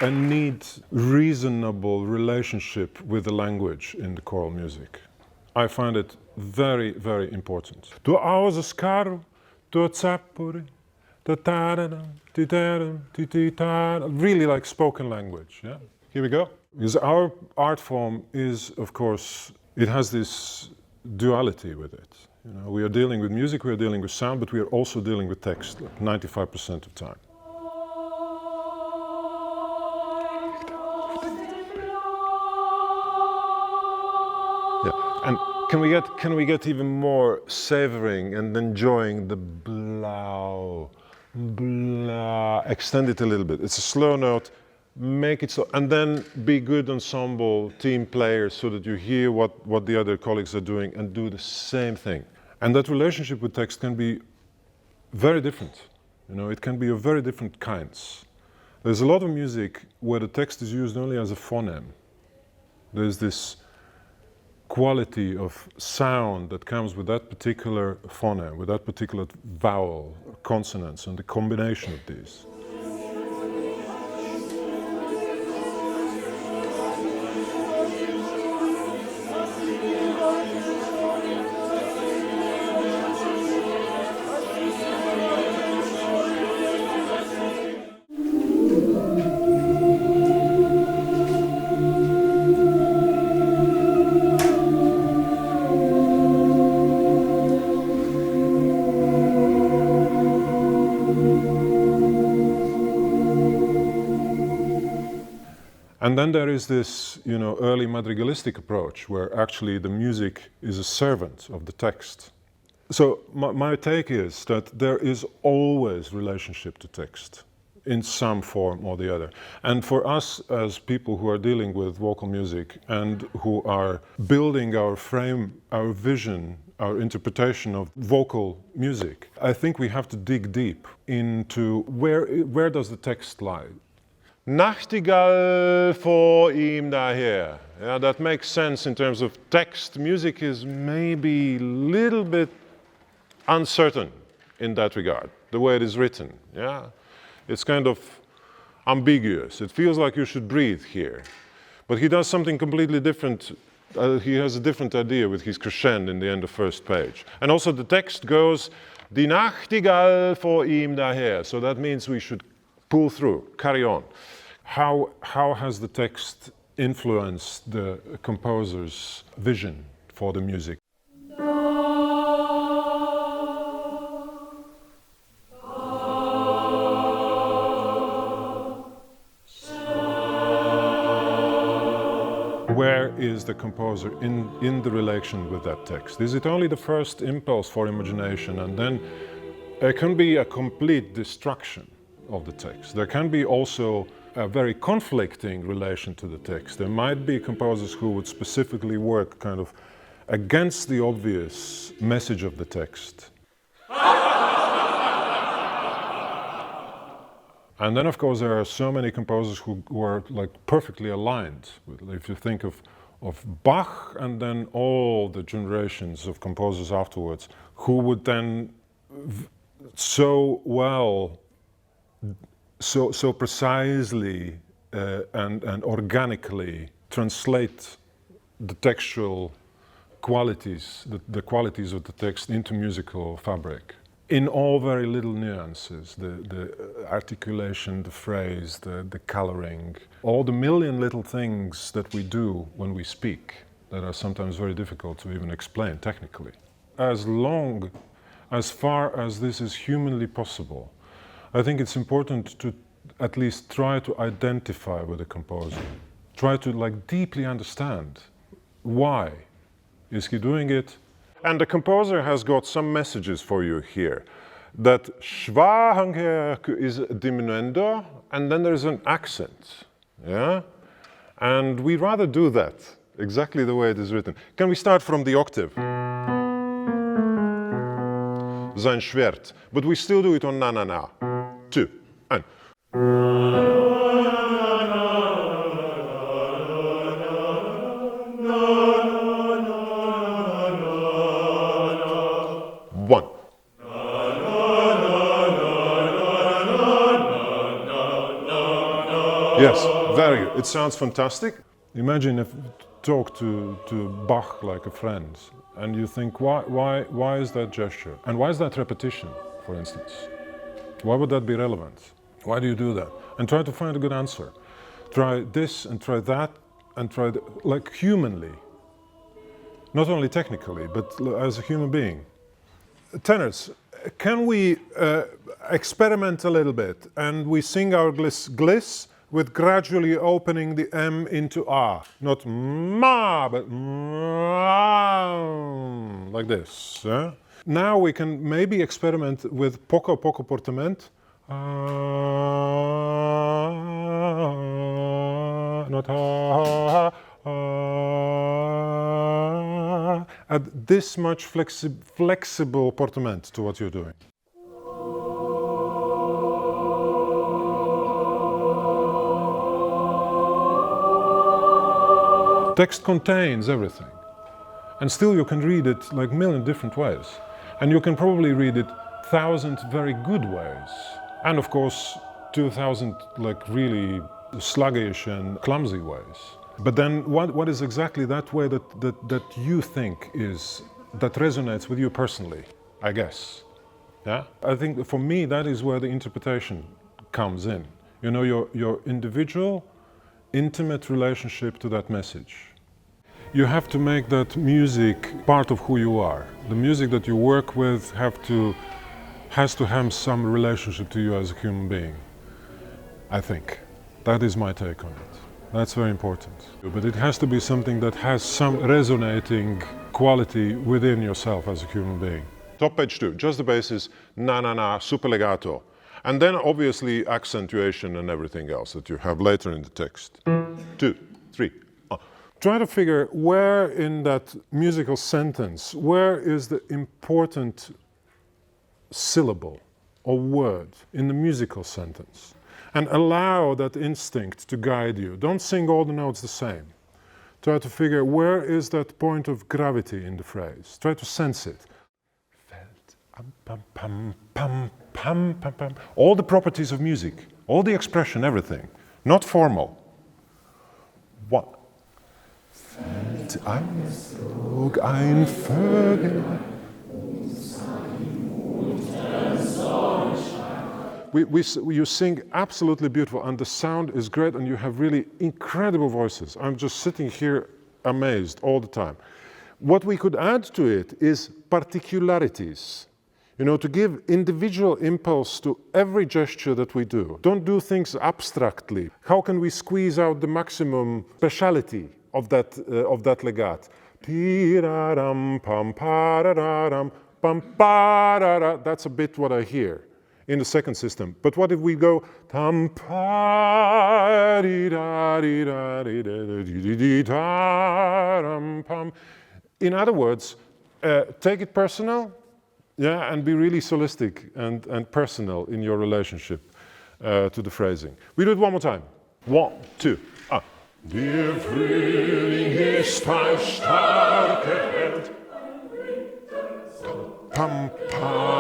a neat, reasonable relationship with the language in the choral music. I find it very, very important. Tu auzi skaru, tu cepuri, really like spoken language. Yeah? Here we go. Because our art form is, of course, it has this duality with it. You know, we are dealing with music, we are dealing with sound, but we are also dealing with text, like 95% of the time. Yeah. And can we get even more savoring and enjoying the blah, blah, extend it a little bit. It's a slow note, make it slow, and then be good ensemble team players so that you hear what the other colleagues are doing and do the same thing. And that relationship with text can be very different. You know, it can be of very different kinds. There's a lot of music where the text is used only as a phoneme. There's this quality of sound that comes with that particular phoneme, with that particular vowel, consonants, and the combination of these. And then there is this, you know, early madrigalistic approach where actually the music is a servant of the text. So my take is that there is always relationship to text in some form or the other. And for us as people who are dealing with vocal music and who are building our frame, our vision, our interpretation of vocal music, I think we have to dig deep into where does the text lie? Nachtigall vor ihm daher. Yeah, that makes sense in terms of text. Music is maybe a little bit uncertain in that regard, the way it is written. Yeah, it's kind of ambiguous. It feels like you should breathe here. But he does something completely different. He has a different idea with his crescendo in the end of first page. And also the text goes, Die Nachtigall vor ihm daher. So that means we should pull through, carry on. How has the text influenced the composer's vision for the music? Where is the composer in the relation with that text? Is it only the first impulse for imagination and then there can be a complete destruction of the text? There can be also a very conflicting relation to the text. There might be composers who would specifically work kind of against the obvious message of the text. And then, of course, there are so many composers who are like perfectly aligned. If you think of Bach and then all the generations of composers afterwards, who would then so well, so precisely and organically translate the textual qualities, the qualities of the text into musical fabric. In all very little nuances, the articulation, the phrase, the coloring, all the million little things that we do when we speak that are sometimes very difficult to even explain technically. As far as this is humanly possible, I think it's important to at least try to identify with the composer. Try to like deeply understand why is he doing it. And the composer has got some messages for you here. That schwanger is diminuendo, and then there's an accent. Yeah? And we rather do that, exactly the way it is written. Can we start from the octave? Sein Schwert. But we still do it on na na na. 2, and. One. Yes. Very good. It sounds fantastic. Imagine if you talk to Bach like a friend, and you think, why is that gesture? And why is that repetition, for instance? Why would that be relevant? Why do you do that? And try to find a good answer. Try this and try that and try like humanly. Not only technically, but as a human being. Tenors, can we experiment a little bit and we sing our gliss with gradually opening the M into A. Not ma, but ma, like this. Now we can maybe experiment with poco portament. Not ha. Add this much flexible portament to what you're doing. Text contains everything, and still you can read it like a million different ways, and you can probably read it 1,000 very good ways, and of course 2,000 like really sluggish and clumsy ways. But then what is exactly that way that you think is, that resonates with you personally, I guess? Yeah? I think for me that is where the interpretation comes in. You know, your individual, intimate relationship to that message. You have to make that music part of who you are. The music that you work with has to have some relationship to you as a human being, I think. That is my take on it. That's very important. But it has to be something that has some resonating quality within yourself as a human being. Top page 2, just the basis, na, super legato. And then obviously accentuation and everything else that you have later in the text. 2, 3. Try to figure where in that musical sentence, where is the important syllable or word in the musical sentence. And allow that instinct to guide you. Don't sing all the notes the same. Try to figure where is that point of gravity in the phrase. Try to sense it. All the properties of music, all the expression, everything. Not formal. One. Fällt ein Flug, ein Vögel. You sing absolutely beautiful, and the sound is great, and you have really incredible voices. I'm just sitting here amazed all the time. What we could add to it is particularities. You know, to give individual impulse to every gesture that we do. Don't do things abstractly. How can we squeeze out the maximum speciality of that legat? That's a bit what I hear in the second system. But what if we go in other words, take it personal, yeah, and be really solistic and personal in your relationship to the phrasing. We do it one more time. 1, 2. Der Frühling ist ein starker Held. Pam, pam.